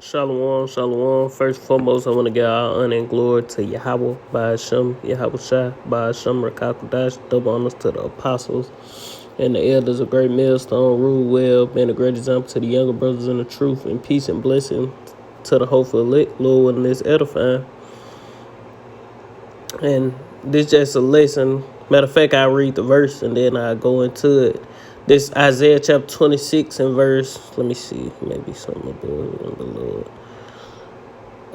Shalom, shalom. First and foremost, I want to give all honor and glory to Yahweh, by Hashem, Yahweh Shai, by Hashem, Rakakudash, double honors to the apostles and the elders of Great Millstone, rule well, being a great example to the younger brothers in the truth, and peace and blessing to the hopeful elect, Lord, when this edifying. And this just a lesson. Matter of fact, I read the verse and then I go into it. This Isaiah chapter 26 and verse, let me see, maybe something above and below.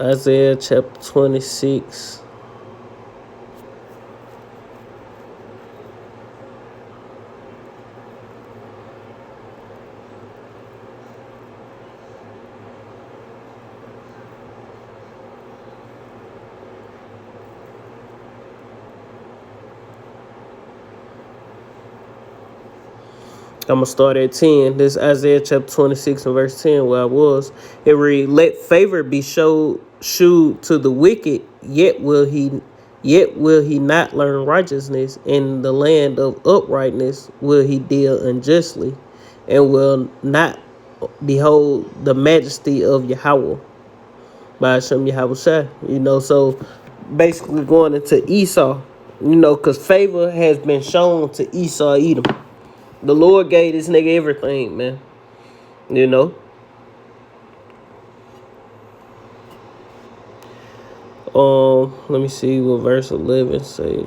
Isaiah chapter 26. I'm going to start at 10. This Isaiah chapter 26 and verse 10 where I was. It read, let favor be shewed to the wicked, yet will he not learn righteousness. In the land of uprightness will he deal unjustly, and will not behold the majesty of Yahweh. By Hashem Yahweh Shai. So basically going into Esau, because favor has been shown to Esau Edom. The Lord gave this nigga everything, man. Let me see what verse 11 say.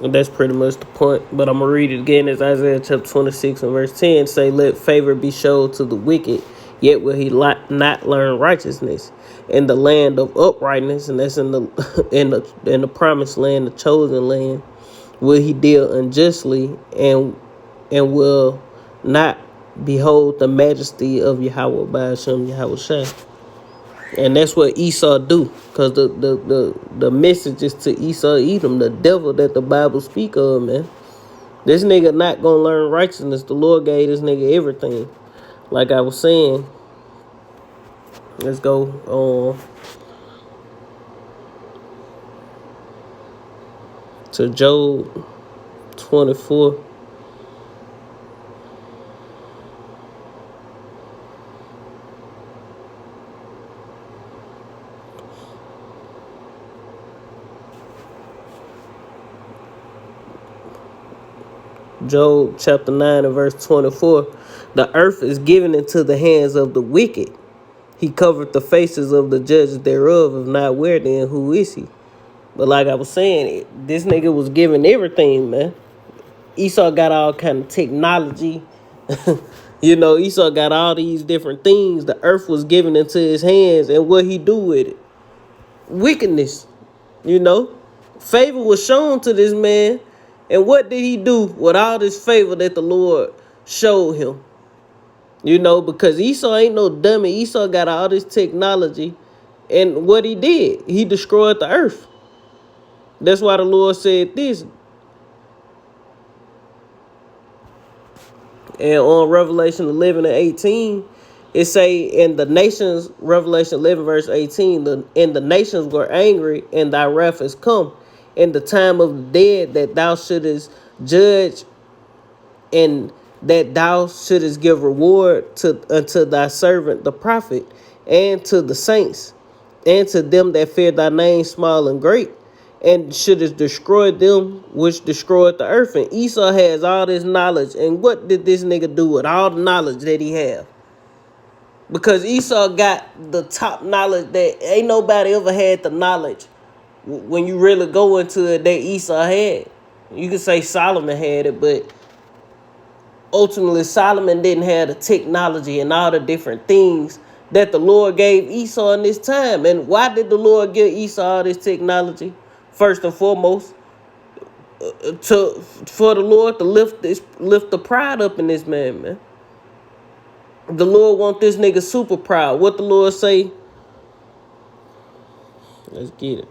And that's pretty much the point. But I'm going to read it again. It's Isaiah chapter 26 and verse 10. Say, let favor be showed to the wicked, yet will he not learn righteousness. In the land of uprightness, and that's in the in the promised land, the chosen land, will he deal unjustly, and will not behold the majesty of Yahweh by Hashem Yahweh Shai. And that's what Esau do, because the message is to Esau Edom, the devil that the Bible speak of, man. This nigga not gonna learn righteousness. The Lord gave this nigga everything. Like I was saying, let's go on to Job 24. Job chapter 9 and verse 24. The earth is given into the hands of the wicked. He covered the faces of the judges thereof. If not, where then who is he? But like I was saying, this nigga was given everything, man. Esau got all kind of technology. Esau got all these different things. The earth was given into his hands, and what he do with it? Wickedness. Favor was shown to this man. And what did he do with all this favor that the Lord showed him? Because Esau ain't no dummy. Esau got all this technology. And what he did, he destroyed the earth. That's why the Lord said this. And on Revelation 11 and 18, it say in the nations, Revelation 11 verse 18, and the nations were angry, and thy wrath is come. In the time of the dead, that thou shouldest judge, and that thou shouldest give reward unto thy servant the prophet, and to the saints, and to them that fear thy name, small and great, and shouldest destroy them which destroyed the earth. And Esau has all this knowledge. And what did this nigga do with all the knowledge that he have? Because Esau got the top knowledge that ain't nobody ever had the knowledge. When you really go into it, that Esau had. You could say Solomon had it, but ultimately Solomon didn't have the technology and all the different things that the Lord gave Esau in this time. And why did the Lord give Esau all this technology? First and foremost, for the Lord to lift the pride up in this man. The Lord want this nigga super proud. What the Lord say? Let's get it.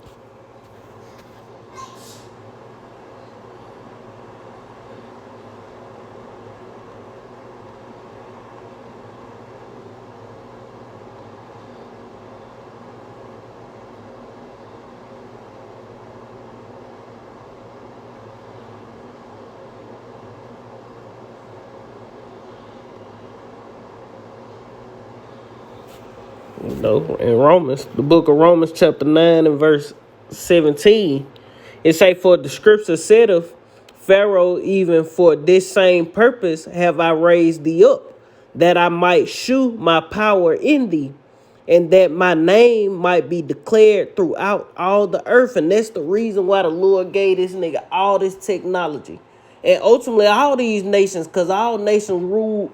You know, in Romans, the book of Romans, chapter 9 and verse 17, it say, "For the scripture saith, Pharaoh, even for this same purpose have I raised thee up, that I might shew my power in thee, and that my name might be declared throughout all the earth." And that's the reason why the Lord gave this nigga all this technology. And ultimately, all these nations, because all nations rule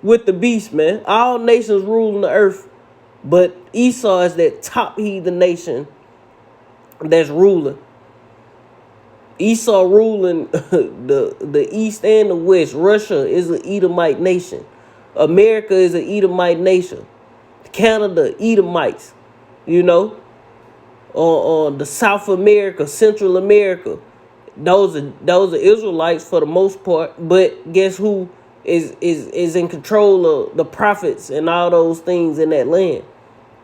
with the beast, man. All nations rule the earth. But Esau is that top heathen nation that's ruling. Esau ruling the east and the west. Russia is an Edomite nation. America is an Edomite nation. Canada, Edomites. You know, on the South America, Central America, those are Israelites for the most part. But guess who is in control of the prophets and all those things in that land?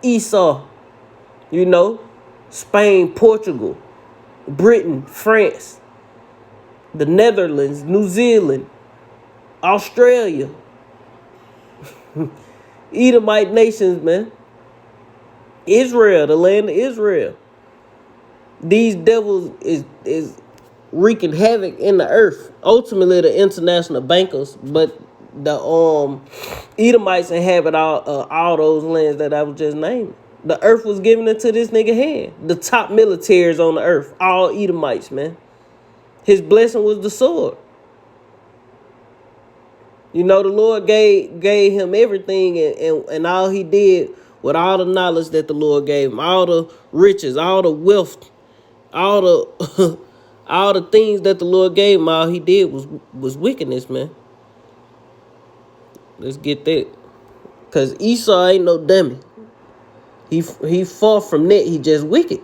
Esau. You know, Spain, Portugal, Britain, France, the Netherlands, New Zealand, Australia. Edomite nations, man. Israel, the land of Israel. These devils is wreaking havoc in the earth. Ultimately, the international bankers, but the Edomites inhabit all those lands that I was just naming. The earth was given into this nigga hand. The top militaries on the earth, all Edomites, man. His blessing was the sword. You know, the Lord gave him everything, and all he did with all the knowledge that the Lord gave him, all the riches, all the wealth, all the all the things that the Lord gave him, all he did was wickedness, man. Let's get that. Cause Esau ain't no dummy. He far from that. He just wicked.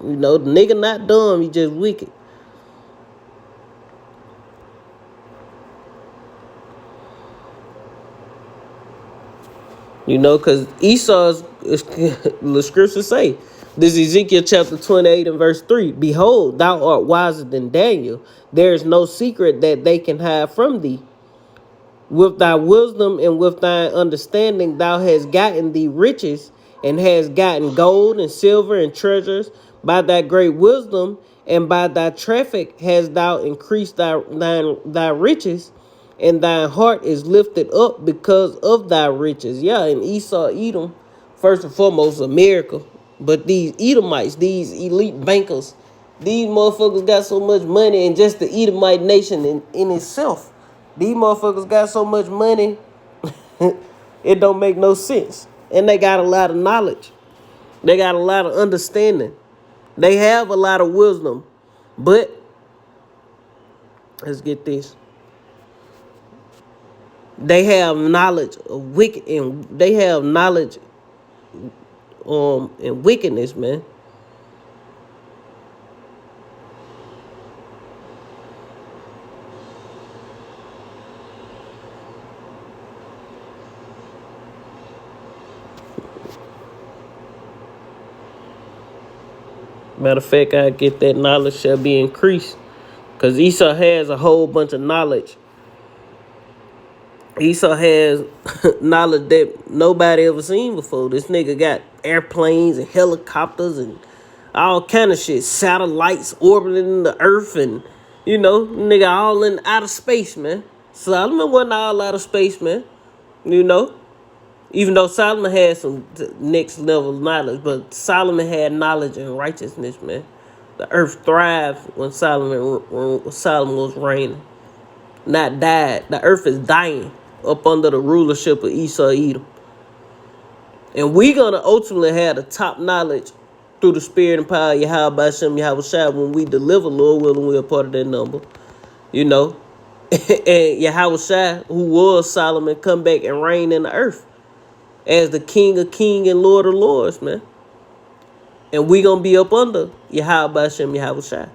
You know, the nigga not dumb. He just wicked. You know, because Esau's, the scriptures say, this is Ezekiel chapter 28 and verse 3. "Behold, thou art wiser than Daniel. There is no secret that they can hide from thee. With thy wisdom and with thy understanding thou hast gotten thee riches, and hast gotten gold and silver and treasures. By thy great wisdom and by thy traffic hast thou increased thy riches, and thy heart is lifted up because of thy riches." Yeah, and Esau, Edom, first and foremost, America. But these Edomites, these elite bankers, these motherfuckers got so much money, and just the Edomite nation in itself. These motherfuckers got so much money, it don't make no sense. And they got a lot of knowledge. They got a lot of understanding. They have a lot of wisdom. But, let's get this. They have knowledge of wicked, and they have knowledge and wickedness, man. Matter of fact, I get that knowledge shall be increased. Because Esau has a whole bunch of knowledge. Esau has knowledge that nobody ever seen before. This nigga got airplanes and helicopters and all kind of shit. Satellites orbiting in the earth, and, you know, nigga all in outer space, man. Solomon wasn't all out of space, man. You know? Even though Solomon had some next level knowledge, but Solomon had knowledge and righteousness, man. The earth thrived when Solomon was reigning. Not died. The earth is dying up under the rulership of Esau, Edom. And we gonna ultimately have the top knowledge through the spirit and power of Yahweh Hashem Yahweh Shai when we deliver, Lord willing, we're a part of that number. You know? And Yahweh Shai, who was Solomon, come back and reign in the earth as the King of Kings and Lord of Lords, man. And we gonna be up under Yahweh Hashem Yahweh Shai.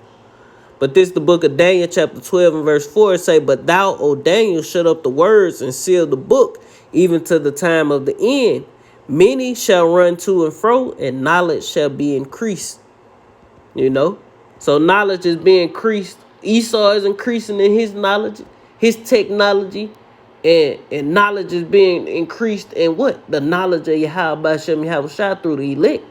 But this the book of Daniel, chapter 12 and verse 4. It say, "But thou, O Daniel, shut up the words and seal the book, even to the time of the end. Many shall run to and fro, and knowledge shall be increased." You know? So knowledge is being increased. Esau is increasing in his knowledge, his technology. And knowledge is being increased in what? The knowledge of Yahweh Hashem Yahweh Shai through the elect.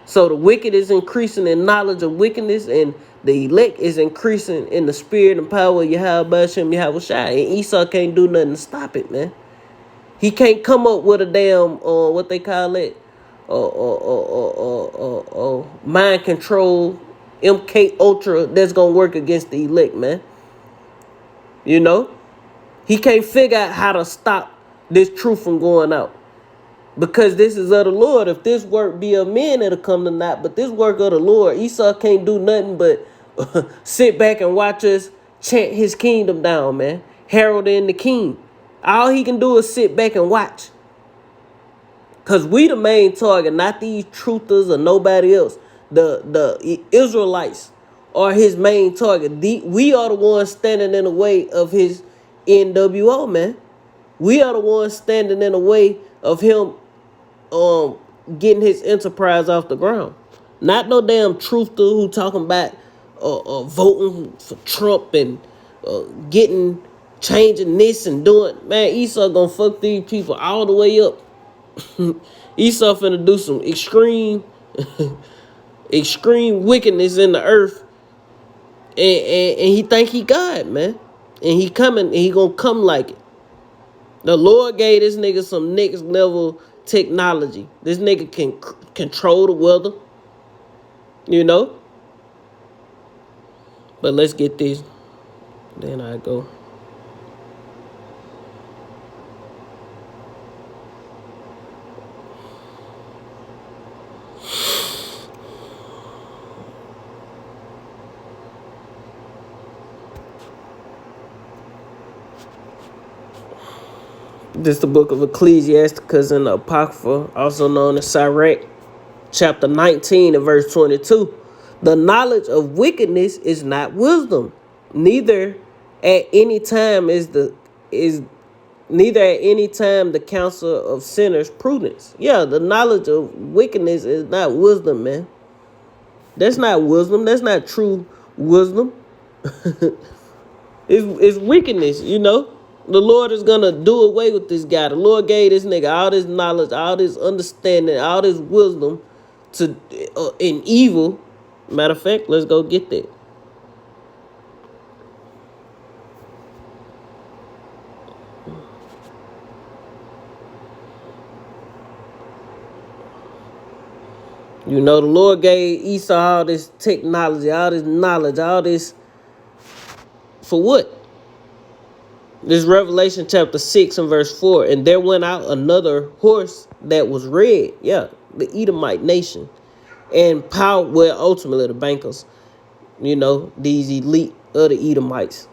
So the wicked is increasing in knowledge of wickedness, and the elect is increasing in the spirit and power of Yahweh Hashem Yahweh Shai. And Esau can't do nothing to stop it, man. He can't come up with a damn what they call it, mind control, MK Ultra that's gonna work against the elect, man. You know, he can't figure out how to stop this truth from going out, because this is of the Lord. If this work be of men, it'll come to naught. But this work of the Lord, Esau can't do nothing but sit back and watch us chant his kingdom down, man. Herald in the king. All he can do is sit back and watch. Because we the main target, not these truthers or nobody else. The Israelites are his main target. We are the ones standing in the way of his NWO, man. We are the ones standing in the way of him getting his enterprise off the ground. Not no damn truther who talking about voting for Trump and changing this and doing. Man, Esau gonna fuck these people all the way up. Esau finna do some extreme wickedness in the earth, and he think he God, man. And he coming, and he gonna come like it. The Lord gave this nigga some next level technology. This nigga can control the weather, you know. But let's get this. Then I go. This is the book of Ecclesiasticus and the Apocrypha, also known as Sirach, chapter 19 and verse 22. The knowledge of wickedness is not wisdom, neither at any time the counsel of sinners prudence. Yeah, the knowledge of wickedness is not wisdom, man. That's not wisdom. That's not true wisdom. It's wickedness, you know. The Lord is gonna do away with this guy. The Lord gave this nigga all this knowledge, all this understanding, all this wisdom to in evil. Matter of fact, let's go get that. You know, the Lord gave Esau all this technology, all this knowledge, all this for what? This Revelation chapter 6 and verse 4. And there went out another horse that was red. Yeah, the Edomite nation. And power, well, ultimately the bankers. You know, these elite of the Edomites.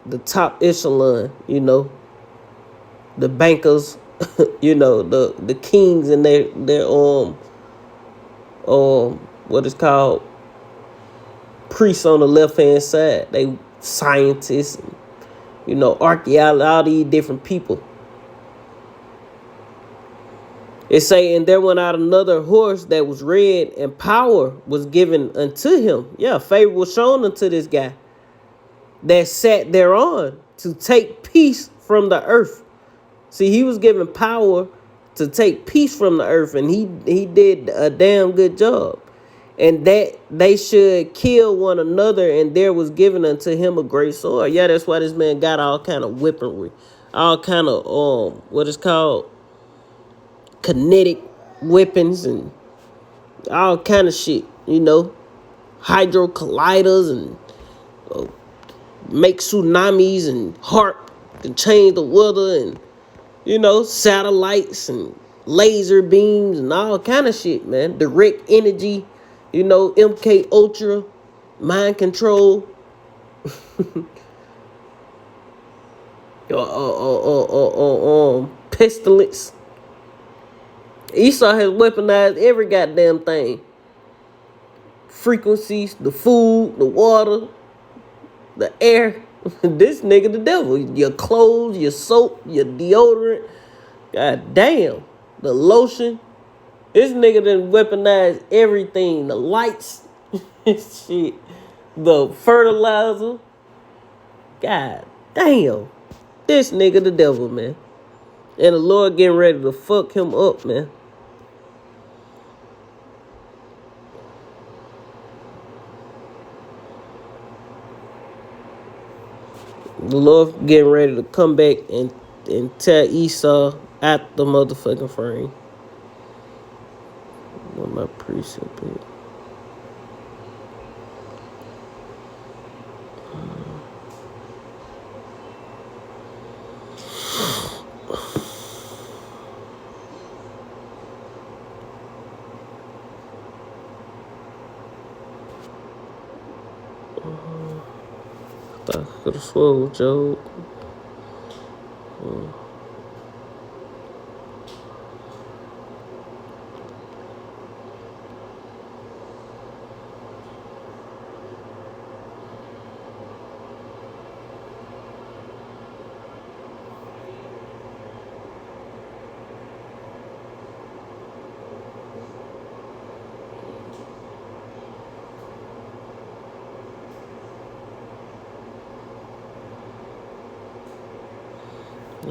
The top echelon, you know. The bankers, you know, the kings and their what is called priests on the left hand side. They scientists, you know, archaeologists, all these different people. It say, and there went out another horse that was red, and power was given unto him. Yeah, favor was shown unto this guy that sat thereon to take peace from the earth. See, he was given power to take peace from the earth, and he did a damn good job. And that they should kill one another, and there was given unto him a great sword. Yeah, that's why this man got all kind of weaponry, all kind of what is called kinetic weapons and all kind of shit. You know, hydro colliders and make tsunamis and HARP and change the weather, and you know, satellites and laser beams and all kind of shit, man. Direct energy. You know, MK Ultra, mind control, pestilence. Esau has weaponized every goddamn thing. Frequencies, the food, the water, the air. This nigga the devil. Your clothes, your soap, your deodorant. God damn. The lotion. This nigga done weaponized everything. The lights. Shit. The fertilizer. God damn. this nigga the devil, man. And the Lord getting ready to fuck him up, man. The Lord getting ready to come back and tear Esau out the motherfucking frame. What my precept is. I could have swore Job.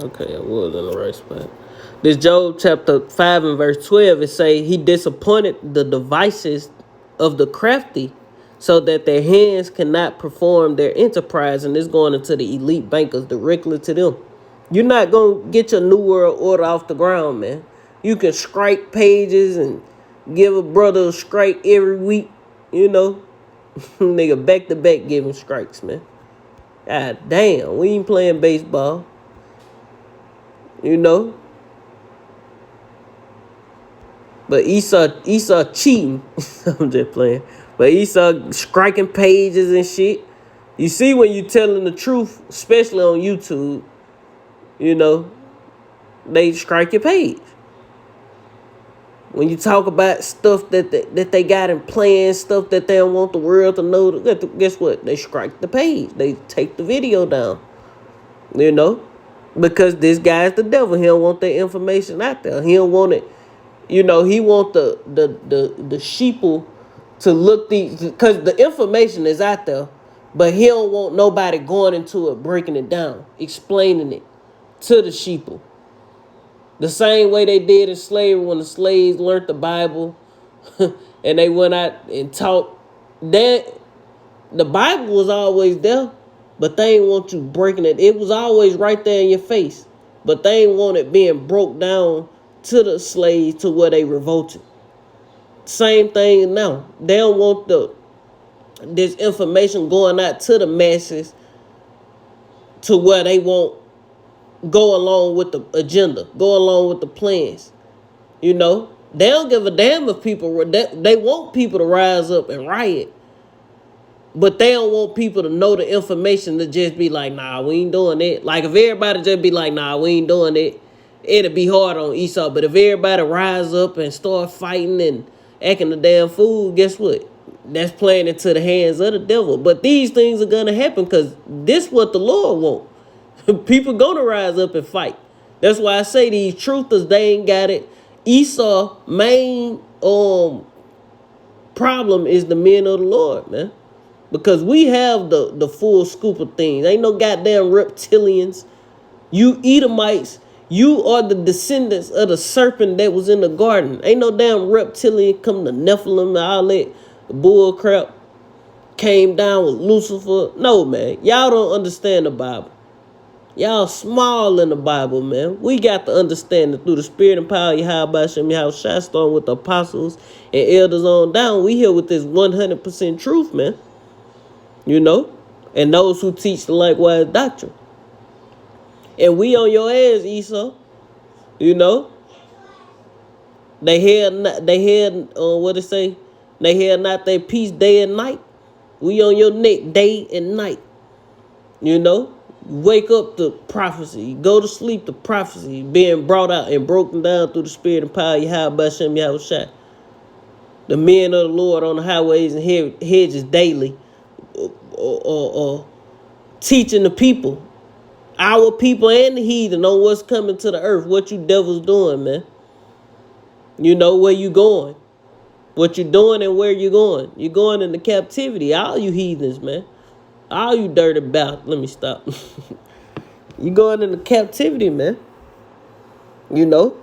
Okay, I was in the right spot. This Job chapter 5 and verse 12, it say he disappointed the devices of the crafty so that their hands cannot perform their enterprise, and it's going into the elite bankers directly to them. You're not going to get your New World Order off the ground, man. You can strike pages and give a brother a strike every week, you know. Nigga back to back giving strikes, man. God damn, we ain't playing baseball. You know? But Esau cheating. I'm just playing. But Esau striking pages and shit. You see when you telling the truth, especially on YouTube, you know, they strike your page. When you talk about stuff that they got in plans, stuff that they don't want the world to know, guess what? They strike the page. They take the video down. You know? Because this guy's the devil. He don't want that information out there. He don't want it. You know, he want the sheeple to look because the information is out there, but he don't want nobody going into it, breaking it down, explaining it to the sheeple. The same way they did in slavery when the slaves learned the Bible and they went out and taught that the Bible was always there. But they ain't want you breaking it. It was always right there in your face. But they ain't want it being broke down to the slaves to where they revolted. Same thing now. They don't want this information going out to the masses to where they won't go along with the agenda, go along with the plans. You know, they don't give a damn if people, they want people to rise up and riot. But they don't want people to know the information to just be like, nah, we ain't doing it. Like, if everybody just be like, nah, we ain't doing it, it'll be hard on Esau. But if everybody rise up and start fighting and acting a damn fool, guess what? That's playing into the hands of the devil. But these things are going to happen because this is what the Lord wants. People going to rise up and fight. That's why I say these truthers, they ain't got it. Esau's main problem is the men of the Lord, man. Because we have the full scoop of things. Ain't no goddamn reptilians. You Edomites, you are the descendants of the serpent that was in the garden. Ain't no damn reptilian come to Nephilim and all that bull crap. Came down with Lucifer. No, man. Y'all don't understand the Bible. Y'all small in the Bible, man. We got to understand it through the spirit and power of Yahweh Shem Yahushua, starting with the apostles and elders on down. We here with this 100% truth, man. You know, and those who teach the likewise doctrine. And we on your ass, Esau. You know, they had what it say? They had not their peace day and night. We on your neck day and night. You know, wake up to prophecy, go to sleep to prophecy, being brought out and broken down through the spirit and power of Yahweh Shem Yahushua. The men of the Lord on the highways and hedges daily. Or teaching the people, our people and the heathen, on what's coming to the earth, what you devils doing, man. You know where you going, what you doing and where you going. You're going into captivity, all you heathens, man. All you dirty about. Let me stop. You going into captivity, man. You know?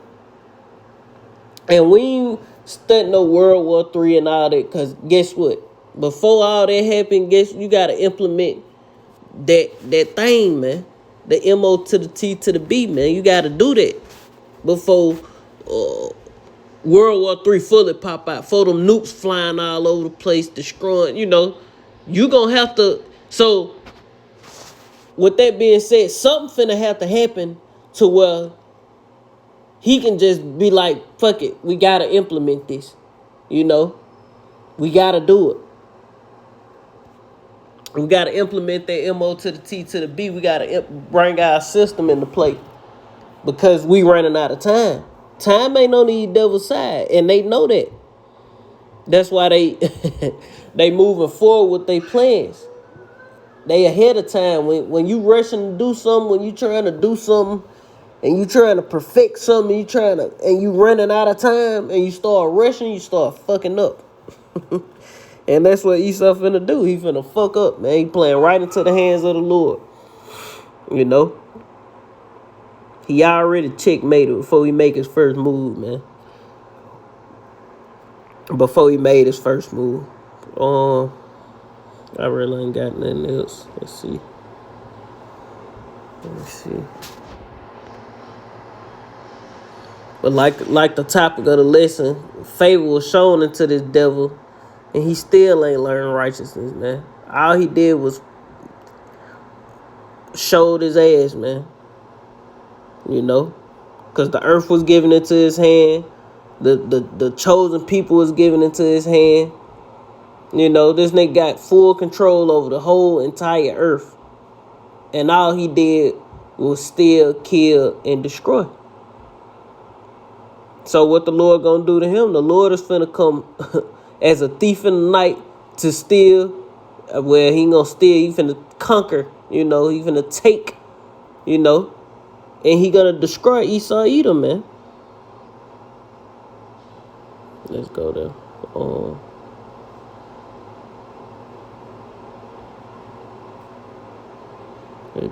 And we ain't studying no World War III and all that, because guess what? Before all that happened, guess you got to implement that thing, man. The MO to the T to the B, man. You got to do that before World War III fully pop out. For them nukes flying all over the place, destroying, you going to have to. So, with that being said, something finna have to happen to where he can just be like, fuck it, we got to implement this. We got to do it. We got to implement that MO to the T to the B. We got to bring our system into play because we running out of time. Time ain't on the devil's side, and they know that. That's why they moving forward with their plans. They ahead of time. When you rushing to do something, when you trying to do something, and you trying to perfect something, and you running out of time, and you start rushing, you start fucking up. And that's what Esau finna do. He finna fuck up, man. He playing right into the hands of the Lord. He already checkmated before he make his first move, man. Before he made his first move. I really ain't got nothing else. Let's see. But like the topic of the lesson, favor was shown into this devil, and he still ain't learned righteousness, man. All he did was showed his ass, man. Because the earth was given into his hand. The chosen people was given into his hand. This nigga got full control over the whole entire earth. And all he did was steal, kill, and destroy. So what the Lord gonna do to him? The Lord is finna come as a thief in the night to steal. Where he gonna steal, he finna conquer, he finna take, and he gonna destroy Esau Edom, man. Let's go there.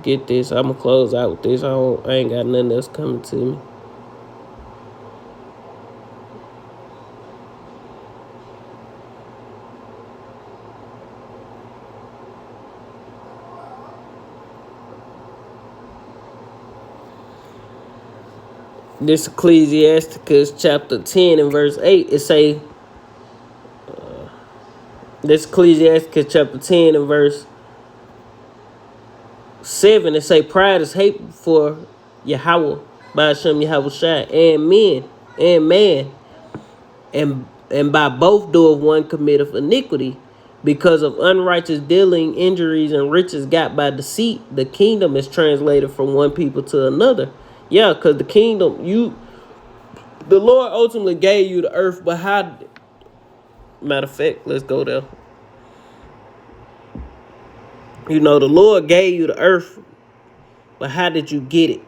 Get this. I'm gonna close out with this. I ain't got nothing else coming to me. This Ecclesiasticus chapter 10 and verse 8, it say, this Ecclesiasticus chapter 10 and verse 7, it say, pride is hateful for Yahweh, by Hashem Yahweh Shai, and man, and by both doeth one committeth iniquity. Because of unrighteous dealing, injuries, and riches got by deceit, the kingdom is translated from one people to another. Yeah, because the kingdom, the Lord ultimately gave you the earth, but how? Matter of fact, let's go there. The Lord gave you the earth, but how did you get it?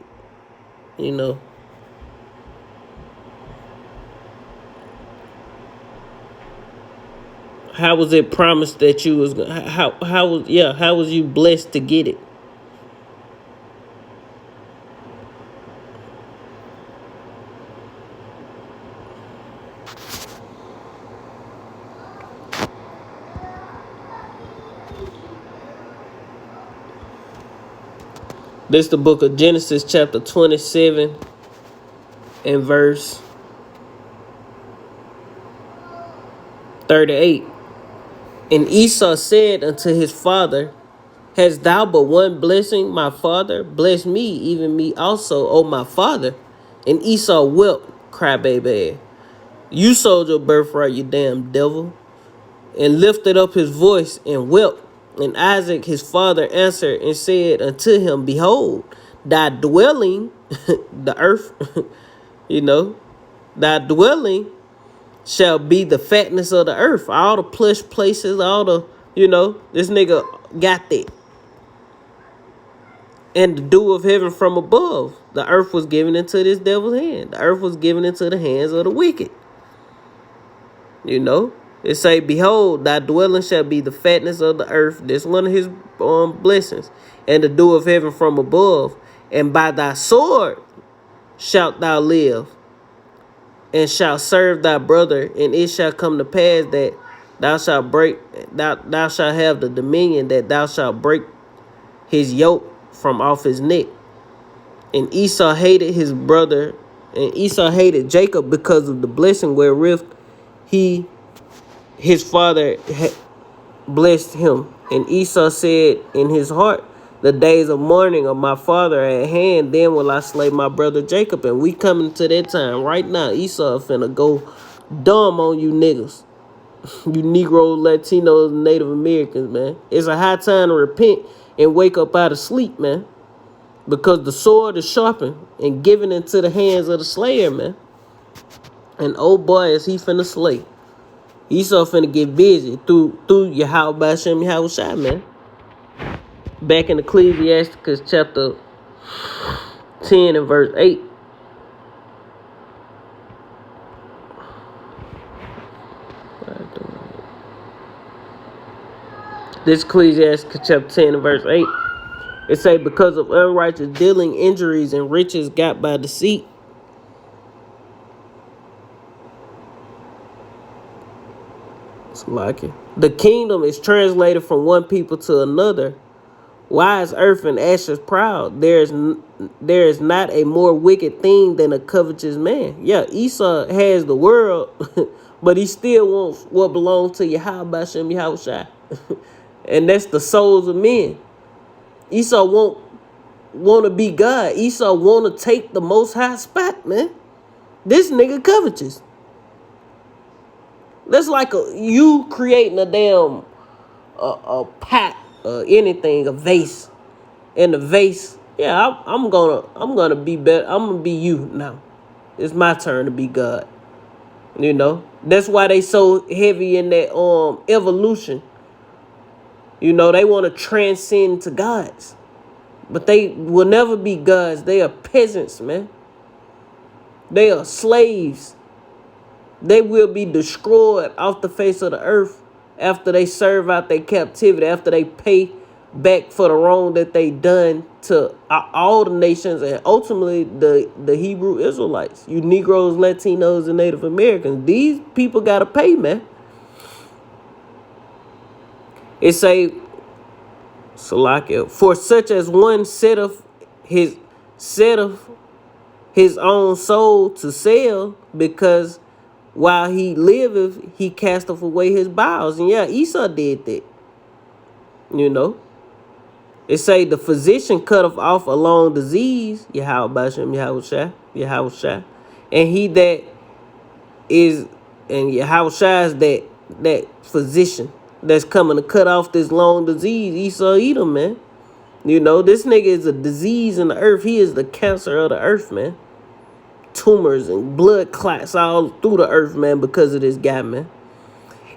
How was it promised that you was how was you blessed to get it? This is the book of Genesis chapter 27 and verse 38. And Esau said unto his father, hast thou but one blessing, my father? Bless me, even me also, O my father. And Esau wept, crybaby. You sold your birthright, you damn devil. And lifted up his voice and wept. And Isaac his father answered and said unto him, behold, thy dwelling, the earth, thy dwelling shall be the fatness of the earth. All the plush places, all the, this nigga got that. And the dew of heaven from above. The earth was given into this devil's hand. The earth was given into the hands of the wicked. It say, behold, thy dwelling shall be the fatness of the earth. This one of his blessings. And the dew of heaven from above. And by thy sword shalt thou live, and shalt serve thy brother, and it shall come to pass that thou shalt have the dominion, that thou shalt break his yoke from off his neck. And Esau hated his brother, and Esau hated Jacob because of the blessing wherewith his father blessed him. And Esau said in his heart, the days of mourning of my father are at hand, then will I slay my brother Jacob. And we coming to that time right now. Esau finna go dumb on you niggas. You Negroes, Latinos, and Native Americans, man. It's a high time to repent and wake up out of sleep, man. Because the sword is sharpened and given into the hands of the slayer, man. And oh boy, is he finna slay. Esau finna get busy through Yahweh Bashem Yahushua, man. Back in Ecclesiasticus chapter 10 and verse 8. This Ecclesiasticus chapter 10 and verse 8. It say, because of unrighteous dealing, injuries, and riches got by deceit. It's like it. The kingdom is translated from one people to another. Why is earth and ashes proud? There is not a more wicked thing than a covetous man. Yeah, Esau has the world, but he still wants what belongs to Yahweh Bashem Yahushua. And that's the souls of men. Esau won't want to be God. Esau want to take the most high spot, man. This nigga covetous. That's like you creating a damn a pot or anything, a vase. And the vase, yeah, I'm gonna be better. I'm gonna be you now. It's my turn to be God. You know, that's why they so heavy in that evolution. You know, they want to transcend to gods. But they will never be gods. They are peasants, man. They are slaves. They will be destroyed off the face of the earth after they serve out their captivity, after they pay back for the wrong that they done to all the nations and ultimately the Hebrew Israelites. You Negroes, Latinos, and Native Americans. These people got to pay, man. It say, Salakia, for such as one setteth his own soul to sell, because while he liveth, he casteth away his bowels. And yeah, Esau did that. You know. It say the physician cutteth off a long disease, Yahweh Bashem Yahushua. And he that is, and Yahushua is that physician that's coming to cut off this long disease. Esau Edom, man. You know, this nigga is a disease in the earth. He is the cancer of the earth, man. Tumors and blood clots all through the earth, man, because of this guy, man.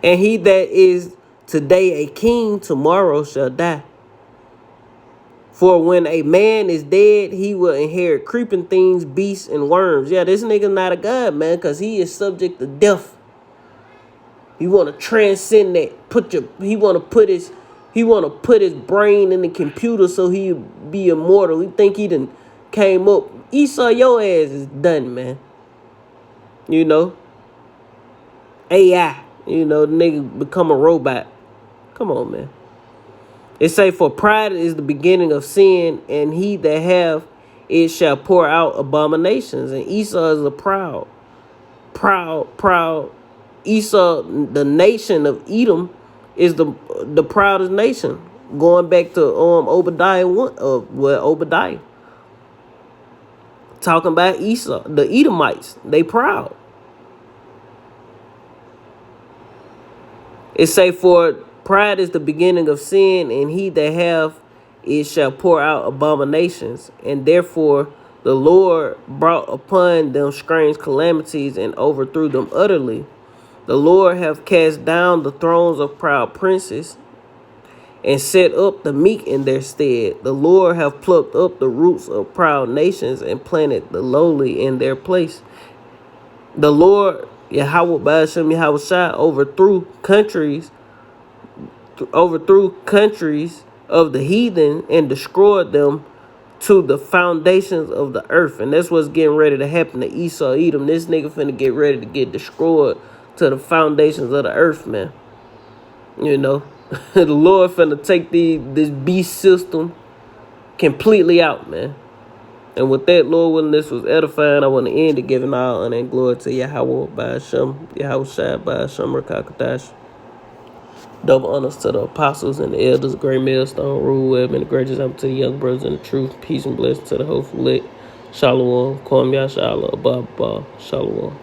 And he that is today a king, tomorrow shall die. For when a man is dead, he will inherit creeping things, beasts, and worms. Yeah, this nigga not a god, man, because he is subject to death. He want to transcend that. He want to put his brain in the computer so he'll be immortal. He think he done came up. Esau, your ass is done, man. You know? AI. You know, the nigga become a robot. Come on, man. It say, for pride is the beginning of sin, and he that have it shall pour out abominations. And Esau is a proud. Esau, the nation of Edom, is the proudest nation. Going back to Obadiah 1, Obadiah. Talking about Esau, the Edomites, they proud. It say, for pride is the beginning of sin, and he that have it shall pour out abominations. And therefore the Lord brought upon them strange calamities and overthrew them utterly. The Lord hath cast down the thrones of proud princes and set up the meek in their stead. The Lord hath plucked up the roots of proud nations and planted the lowly in their place. The Lord, Yahweh Ba'ashem Yahushua, overthrew countries of the heathen and destroyed them to the foundations of the earth. And that's what's getting ready to happen to Esau Edom. This nigga finna get ready to get destroyed to the foundations of the earth, man. You know, the Lord finna take this beast system completely out, man. And with that, Lord willing, this was edifying. I want to end it giving all honor and glory to Yahweh by Hashem, Yahweh Shai by Hashem Rakakadash. Double honors to the apostles and the elders, great millstone, rule web, and the greatest example to the young brothers in the truth. Peace and blessings to the hopeful lit. Shalom. Kwam Yashala. Abba. Shalom.